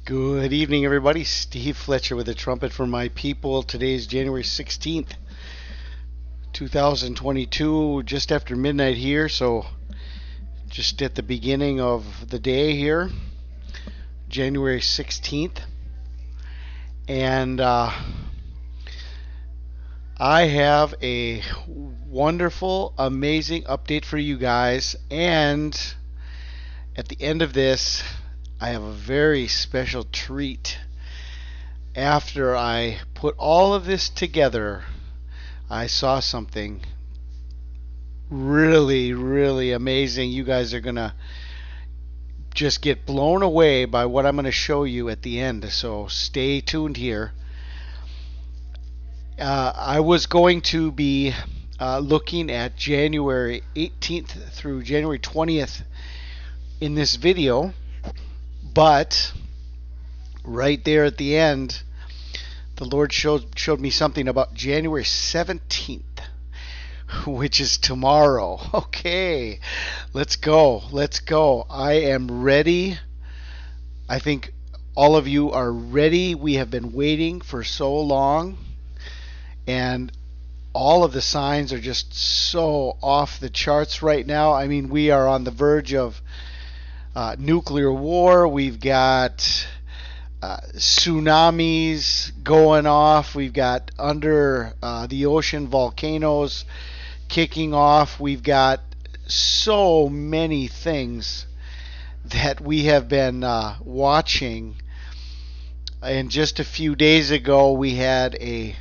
Good evening, everybody. Steve Fletcher with a trumpet for my people. Today is January 16th, 2022, just after midnight here, so just at the beginning of the day here, January 16th. And I have a wonderful, amazing update for you guys. And at the end of this, I have a very special treat. After I put all of this together, I saw something really, really amazing. You guys are going to just get blown away by what I'm going to show you at the end. So stay tuned here. I was going to be looking at January 18th through January 20th in this video, but right there at the end, the Lord showed me something about January 17th, which is tomorrow. Okay, let's go. Let's go. I am ready. I think all of you are ready. We have been waiting for so long, and all of the signs are just so off the charts right now. I mean, we are on the verge of nuclear war. We've got tsunamis going off. We've got under the ocean volcanoes kicking off. We've got so many things that we have been watching. And just a few days ago, we had a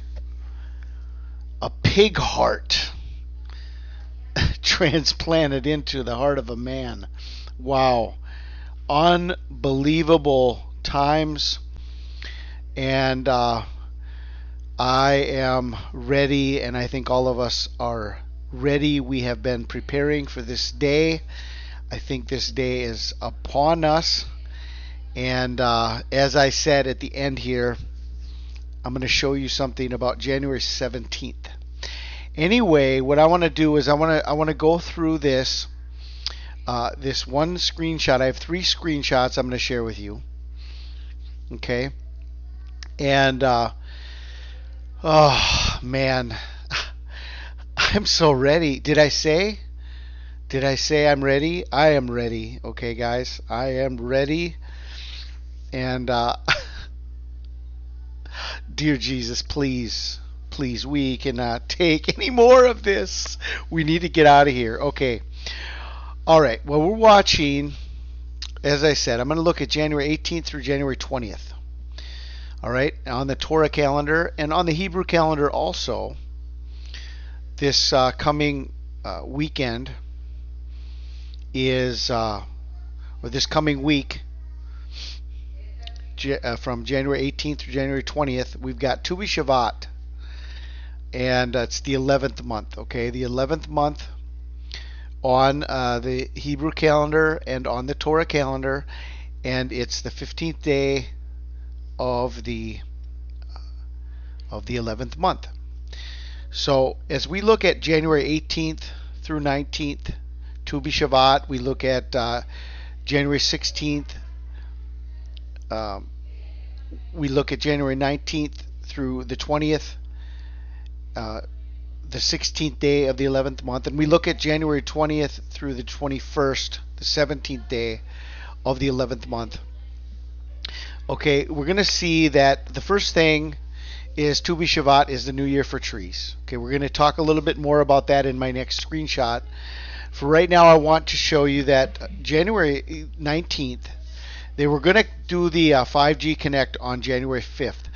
pig heart transplanted into the heart of a man. Wow. Unbelievable times. And I am ready, and I think all of us are ready. We have been preparing for this day. I think this day is upon us. And as I said at the end here, I'm going to show you something about January 17th. Anyway, what I want to do is I want to go through this this one screenshot. I have 3 screenshots I'm going to share with you. Okay, and oh man, I'm so ready. Did I say I'm ready? I am ready. Okay, guys, I am ready. And dear Jesus, please, we cannot take any more of this. We need to get out of here. Okay. All right. Well, we're watching, as I said, I'm going to look at January 18th through January 20th. All right. On the Torah calendar and on the Hebrew calendar also, this coming weekend is, or this coming week, from January 18th through January 20th, we've got Tu B'Shavat, and it's the 11th month. Okay, the 11th month on the Hebrew calendar and on the Torah calendar, and it's the 15th day of the 11th month. So as we look at January 18th through 19th, Tu B'Shavat, we look at January 16th. We look at January 19th through the 20th, the 16th day of the 11th month, and we look at January 20th through the 21st, the 17th day of the 11th month. Okay, we're going to see that the first thing is Tu B'Shavat is the new year for trees. Okay, we're going to talk a little bit more about that in my next screenshot. For right now, I want to show you that January 19th, they were going to do the 5G Connect on January 5th,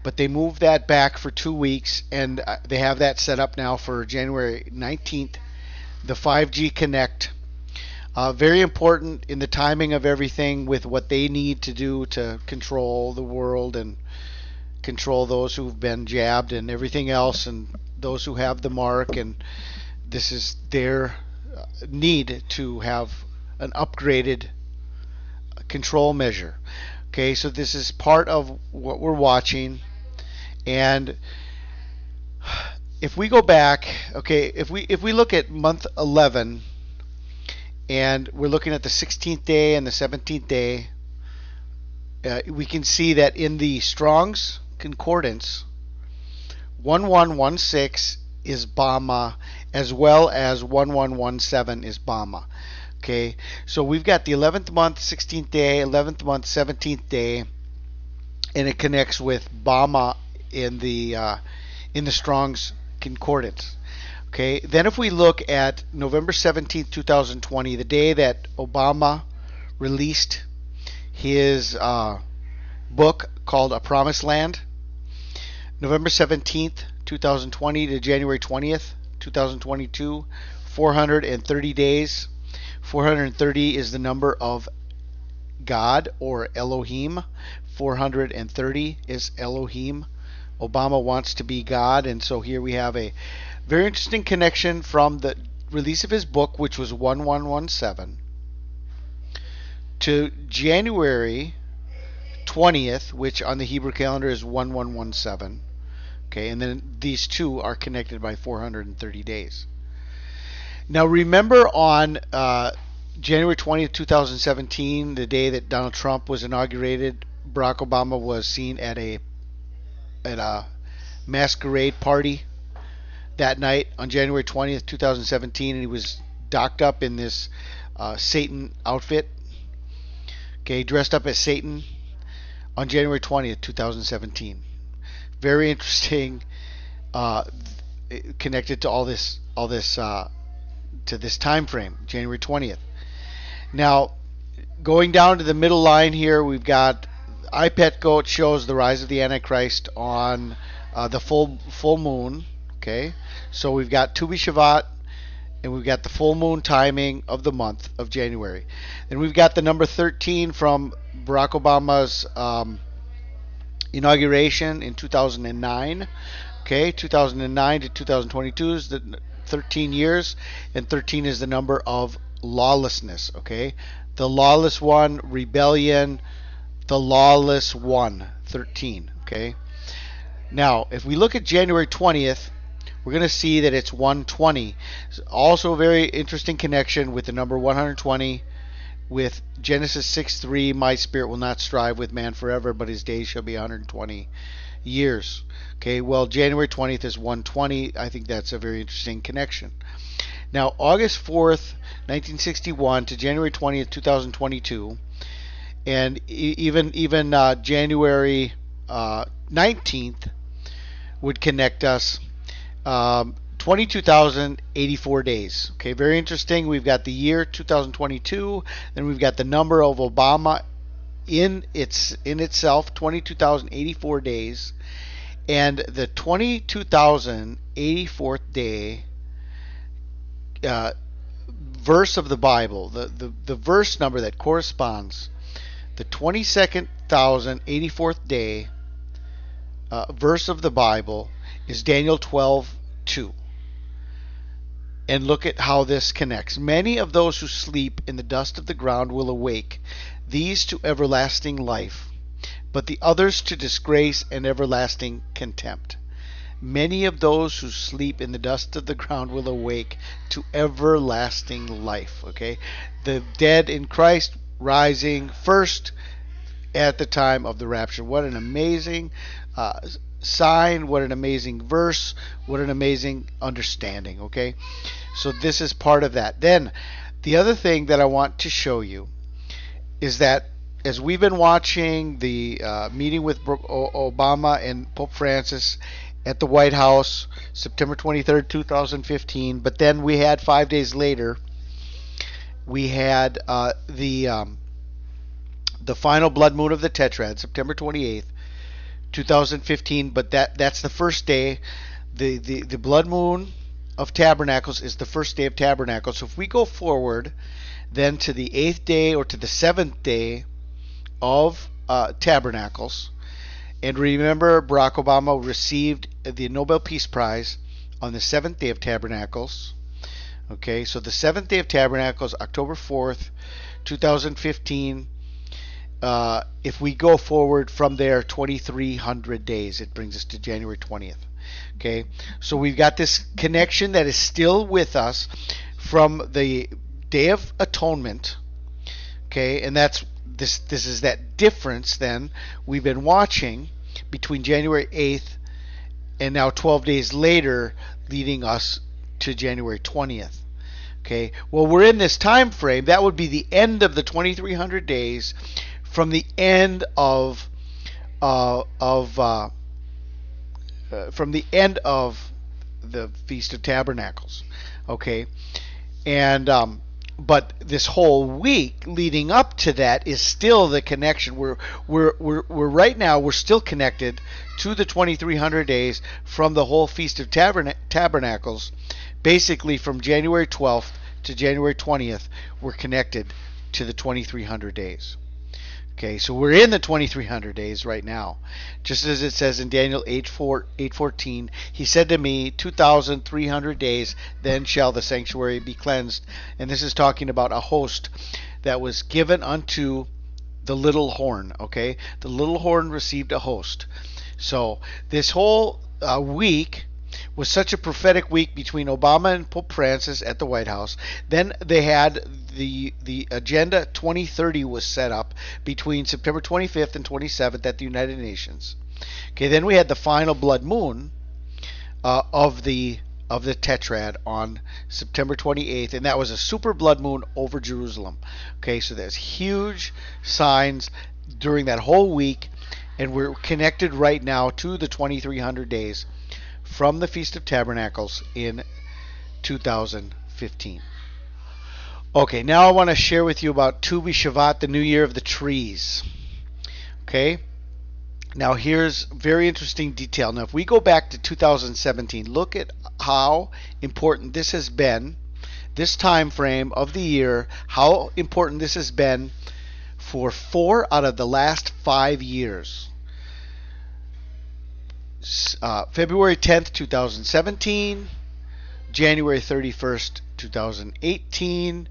but they moved that back for 2 weeks, and they have that set up now for January 19th, the 5G Connect. Very important in the timing of everything with what they need to do to control the world and control those who've been jabbed and everything else, and those who have the mark. And this is their need to have an upgraded control measure. Okay, so this is part of what we're watching. And if we go back, okay, if we look at month 11, and we're looking at the 16th day and the 17th day, we can see that in the Strong's Concordance, 1116 is Bama, as well as 1117 is Bama. Okay, so we've got the 11th month, 16th day, 11th month, 17th day, and it connects with Bama in the Strong's Concordance. Okay, then if we look at November 17th, 2020, the day that Obama released his book called A Promised Land, November 17th, 2020 to January 20th, 2022, 430 days. 430 is the number of God, or Elohim. 430 is Elohim. Obama wants to be God, and so here we have a very interesting connection from the release of his book, which was 1117, to January 20th, which on the Hebrew calendar is 1117. Okay, and then these two are connected by 430 days. Now remember on January 20th, 2017, the day that Donald Trump was inaugurated, Barack Obama was seen at a masquerade party that night on January 20th, 2017, and he was docked up in this Satan outfit, okay, dressed up as Satan on January 20th, 2017. Very interesting, connected to all this to this time frame, January 20th. Now, going down to the middle line here, we've got iPet Goat shows the rise of the Antichrist on the full moon. Okay, so we've got Tu B'Shavat, and we've got the full moon timing of the month of January. And we've got the number 13 from Barack Obama's inauguration in 2009. Okay, 2009 to 2022 is the 13 years, and 13 is the number of lawlessness. Okay, the lawless one, rebellion, the lawless one, 13. Okay, now if we look at January 20th, we're going to see that it's 120. Also a very interesting connection with the number 120 with Genesis 6:3, my spirit will not strive with man forever, but his days shall be 120 years. Okay, well, January 20th is 120. I think that's a very interesting connection. Now, August 4th, 1961 to January 20th, 2022, and even January 19th would connect us. 22,084 days. Okay, very interesting. We've got the year 2022, then we've got the number of Obama in itself, 22,084 days, and the 22,084th day verse of the Bible, the verse number that corresponds, the 22,084th day verse of the Bible is Daniel 12:2. And look at how this connects. Many of those who sleep in the dust of the ground will awake, these to everlasting life, but the others to disgrace and everlasting contempt. Many of those who sleep in the dust of the ground will awake to everlasting life. Okay, the dead in Christ rising first at the time of the rapture. What an amazing sign, what an amazing verse, what an amazing understanding. Okay, so this is part of that. Then the other thing that I want to show you is that as we've been watching the meeting with Obama and Pope Francis at the White House, September 23rd, 2015, but then we had 5 days later, we had the final blood moon of the Tetrad, September 28th, 2015, but that's the first day. The blood moon of Tabernacles is the first day of Tabernacles. So if we go forward then to the 8th day or to the 7th day of Tabernacles, and remember Barack Obama received the Nobel Peace Prize on the 7th day of Tabernacles. Okay, so the 7th day of Tabernacles, October 4th, 2015. If we go forward from there 2,300 days, it brings us to January 20th. Okay, so we've got this connection that is still with us from the Day of Atonement. Okay, and that's this is that difference then we've been watching between January 8th and now 12 days later, leading us to January 20th. Okay, well, we're in this time frame. That would be the end of the 2300 days from the end of the Feast of Tabernacles. Okay, and but this whole week leading up to that is still the connection. We're right now we're still connected to the 2300 days from the whole Feast of Tabernacles. Basically, from January 12th to January 20th, we're connected to the 2300 days. Okay, so we're in the 2300 days right now. Just as it says in Daniel 8:14, he said to me, 2,300 days, then shall the sanctuary be cleansed. And this is talking about a host that was given unto the little horn. Okay, the little horn received a host. So this whole week was such a prophetic week between Obama and Pope Francis at the White House. Then they had the Agenda 2030 was set up between September 25th and 27th at the United Nations. Okay, then we had the final blood moon of the Tetrad on September 28th, and that was a super blood moon over Jerusalem. Okay, so there's huge signs during that whole week, and we're connected right now to the 2300 days from the Feast of Tabernacles in 2015. Okay, now I want to share with you about Tu B'Shavat, the New Year of the Trees. Okay, now here's very interesting detail. Now, if we go back to 2017, look at how important this has been, this time frame of the year, how important this has been for 4 out of the last 5 years. February 10th, 2017, January 31st, 2018,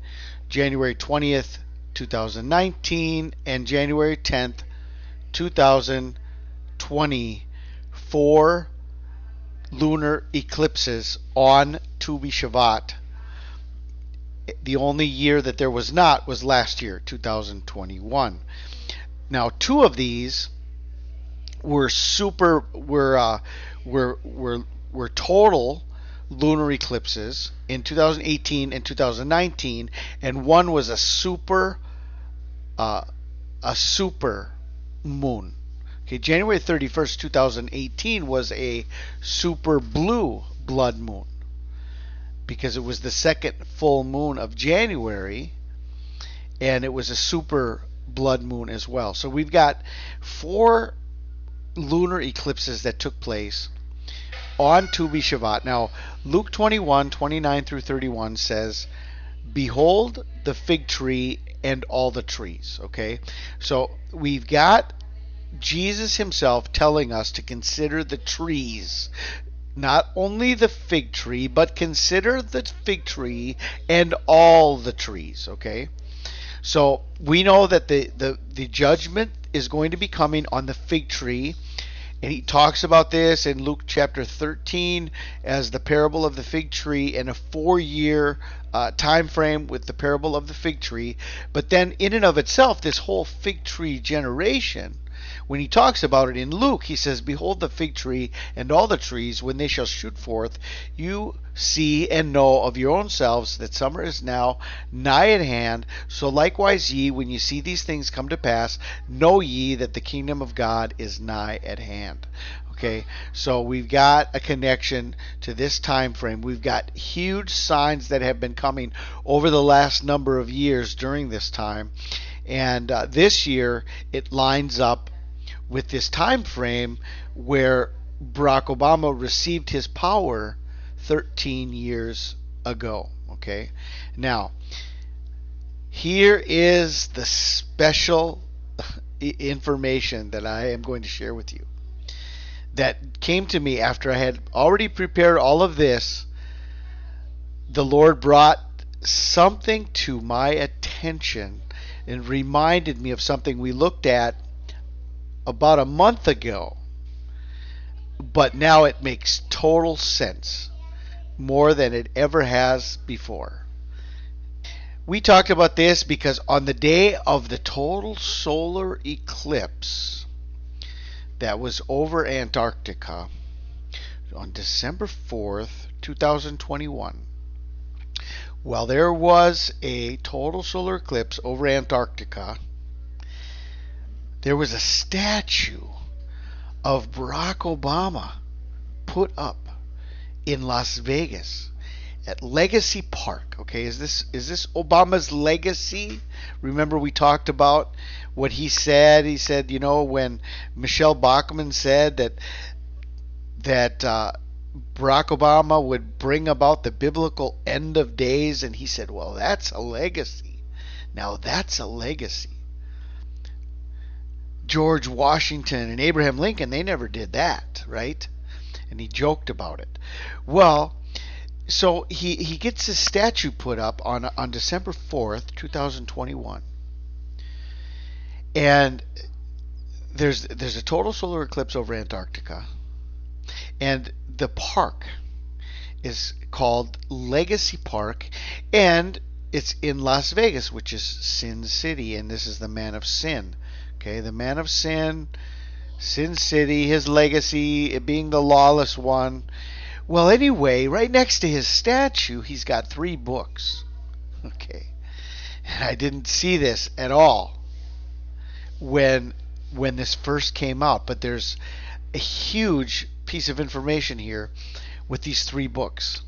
January 20th, 2019, and January 10th, 2020, 4 lunar eclipses on Tu B'Shavat. The only year that there was not was last year, 2021. Now, 2 of these were total lunar eclipses in 2018 and 2019, and one was a super moon. Okay, January 31st, 2018 was a super blue blood moon because it was the second full moon of January, and it was a super blood moon as well. So we've got 4 lunar eclipses that took place on Tu B'Shavat. Now, Luke 21:29 through 31 says, "Behold the fig tree and all the trees." Okay, so we've got Jesus himself telling us to consider the trees, not only the fig tree, but consider the fig tree and all the trees. Okay, so we know that the judgment is going to be coming on the fig tree, and he talks about this in Luke chapter 13 as the parable of the fig tree and a 4-year time frame with the parable of the fig tree. But then in and of itself, this whole fig tree generation, when he talks about it in Luke, he says, "Behold the fig tree and all the trees, when they shall shoot forth, you see and know of your own selves that summer is now nigh at hand. So likewise ye, when ye see these things come to pass, know ye that the kingdom of God is nigh at hand." Okay, so we've got a connection to this time frame. We've got huge signs that have been coming over the last number of years during this time, and this year it lines up with this time frame where Barack Obama received his power 13 years ago. Okay, now here is the special information that I am going to share with you that came to me after I had already prepared all of this. The Lord brought something to my attention and reminded me of something we looked at about a month ago, but now it makes total sense, more than it ever has before. We talked about this because on the day of the total solar eclipse that was over Antarctica on December 4th, 2021, while there was a total solar eclipse over Antarctica, there was a statue of Barack Obama put up in Las Vegas at Legacy Park. Okay, is this Obama's legacy? Remember we talked about what he said. He said, when Michelle Bachmann said that Barack Obama would bring about the biblical end of days, and he said, well, that's a legacy. Now that's a legacy. George Washington and Abraham Lincoln, they never did that, right? And he joked about it. Well, so he gets his statue put up on December 4th, 2021. And there's a total solar eclipse over Antarctica. And the park is called Legacy Park, and it's in Las Vegas, which is Sin City, and this is the man of sin. Okay, the man of sin, Sin City, his legacy, it being the lawless one. Well, anyway, right next to his statue, he's got 3 books. Okay, and I didn't see this at all when this first came out, but there's a huge piece of information here with these 3 books.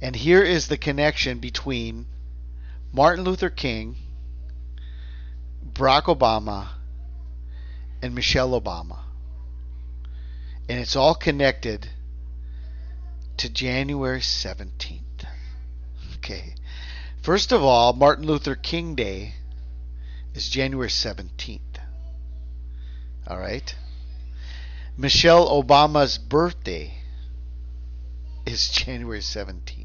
And here is the connection between Martin Luther King, Barack Obama, and Michelle Obama. And it's all connected to January 17th. Okay. First of all, Martin Luther King Day is January 17th. All right. Michelle Obama's birthday is January 17th.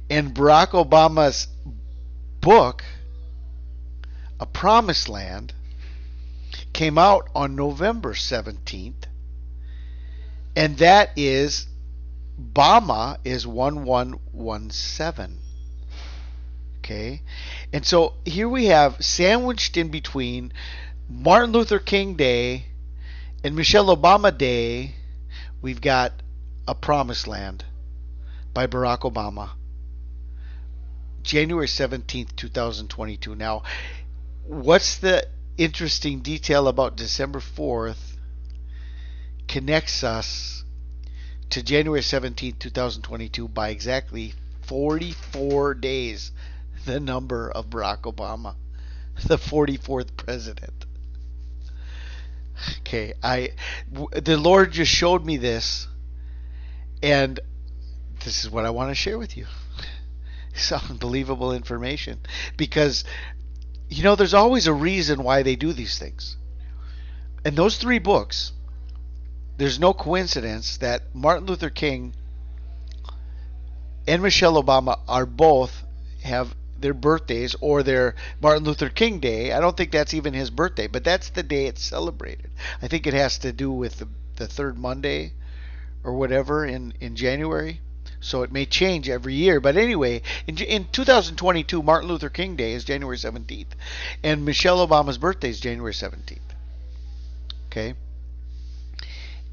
And Barack Obama's book, A Promised Land, came out on November 17th. And that is, Bama is 1117. Okay? And so here we have, sandwiched in between Martin Luther King Day and Michelle Obama Day, we've got A Promised Land by Barack Obama. January 17th, 2022. Now, what's the interesting detail about December 4th connects us to January 17th, 2022 by exactly 44 days, the number of Barack Obama, the 44th president. Okay, the Lord just showed me this, and this is what I want to share with you. It's unbelievable information, because there's always a reason why they do these things. And those 3 books, there's no coincidence that Martin Luther King and Michelle Obama are both have their birthdays, or their Martin Luther King Day. I don't think that's even his birthday, but that's the day it's celebrated. I think it has to do with the 3rd Monday or whatever in January. So it may change every year. But anyway, in 2022, Martin Luther King Day is January 17th. And Michelle Obama's birthday is January 17th. Okay?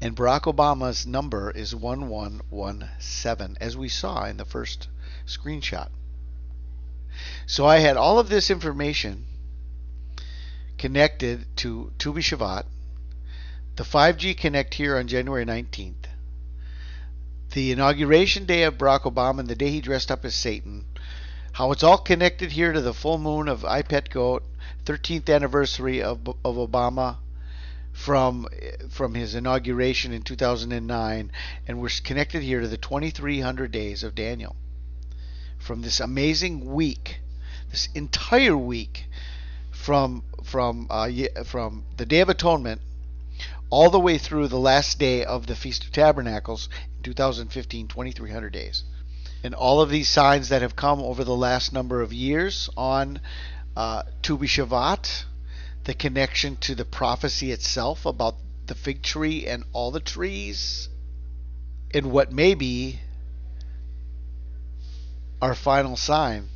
And Barack Obama's number is 1117, as we saw in the first screenshot. So I had all of this information connected to Tu B'Shavat, the 5G Connect here on January 19th, the inauguration day of Barack Obama and the day he dressed up as Satan, how it's all connected here to the full moon of iPet Goat, 13th anniversary of Obama from his inauguration in 2009, and we're connected here to the 2300 days of Daniel. From this amazing week, this entire week, from the Day of Atonement all the way through the last day of the Feast of Tabernacles in 2015, 2300 days. And all of these signs that have come over the last number of years on Tu B'Shavat, the connection to the prophecy itself about the fig tree and all the trees, and what may be our final sign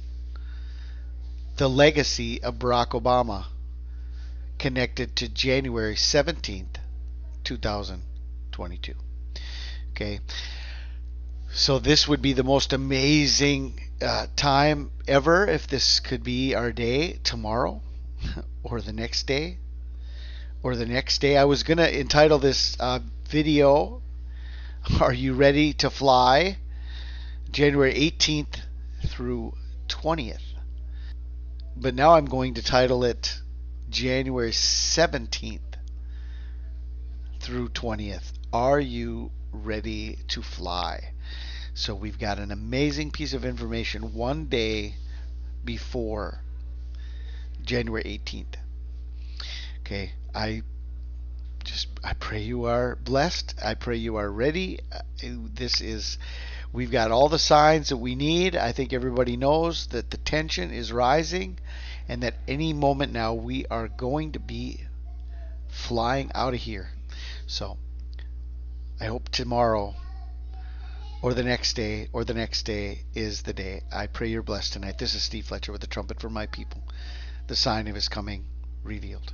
the legacy of Barack Obama connected to January 17th, 2022. Okay, so this would be the most amazing time ever if this could be our day tomorrow or the next day or the next day. I was going to entitle this video, Are You Ready to Fly? January 18th through 20th. But now I'm going to title it January 17th through 20th. Are you ready to fly? So we've got an amazing piece of information one day before January 18th. Okay, I pray you are blessed. I pray you are ready. We've got all the signs that we need. I think everybody knows that the tension is rising and that any moment now we are going to be flying out of here. So I hope tomorrow or the next day or the next day is the day. I pray you're blessed tonight. This is Steve Fletcher with the Trumpet for My People, the sign of His coming revealed.